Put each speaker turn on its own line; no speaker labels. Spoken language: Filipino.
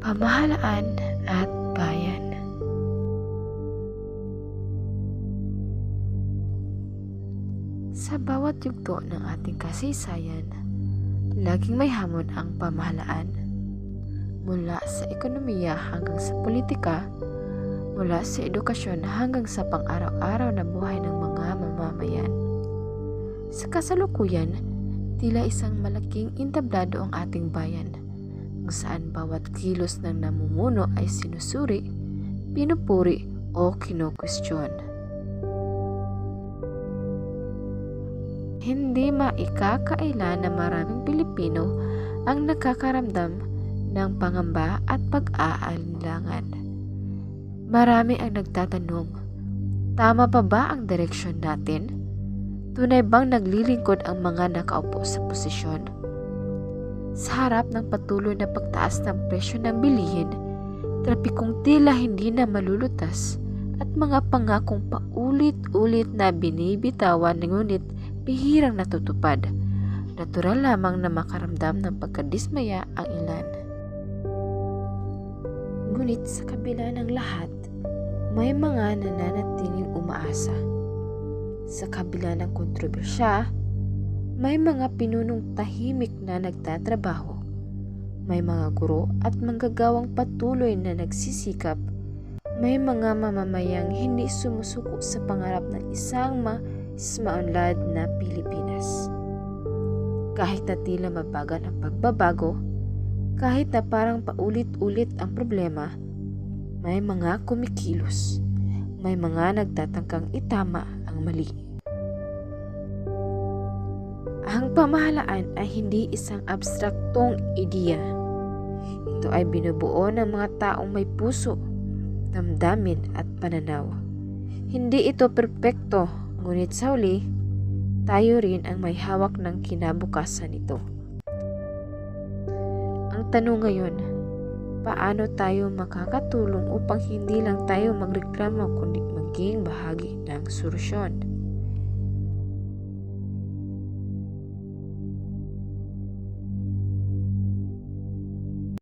Pamahalaan at bayan. Sa bawat yugto ng ating kasaysayan, laging may hamon ang pamahalaan. Mula sa ekonomiya hanggang sa politika, mula sa edukasyon hanggang sa pang-araw-araw na buhay ng mga mamamayan. Sa kasalukuyan, tila isang malaking entablado ang ating bayan, kung saan bawat kilos ng namumuno ay sinusuri, pinupuri o kinukwestiyon. Hindi maikakaila na maraming Pilipino ang nakakaramdam ng pangamba at pag-aalinlangan. Marami ang nagtatanong, tama pa ba ang direksyon natin? Tunay bang naglilingkod ang mga nakaupo sa posisyon? Sa harap ng patuloy na pagtaas ng presyo ng bilihin, trapikong tila hindi na malulutas at mga pangakong paulit-ulit na binibitawan ngunit bihirang natutupad, natural lamang na makaramdam ng pagkadismaya ang ilan. Ngunit sa kabila ng lahat, may mga nananatiling umaasa. Sa kabila ng kontrobersya, may mga pinunong tahimik na nagtatrabaho. May mga guro at manggagawang patuloy na nagsisikap. May mga mamamayang hindi sumusuko sa pangarap ng isang maunlad na Pilipinas. Kahit na tila mabagal ang pagbabago, kahit na parang paulit-ulit ang problema, may mga kumikilos, may mga nagtatangkang itama ang mali. Ang pamahalaan ay hindi isang abstraktong ideya. Ito ay binubuo ng mga taong may puso, damdamin at pananaw. Hindi ito perpekto, ngunit sa huli, tayo rin ang may hawak ng kinabukasan nito. Ang tanong ngayon, paano tayo makakatulong upang hindi lang tayo magreklamo kundi maging bahagi ng solusyon?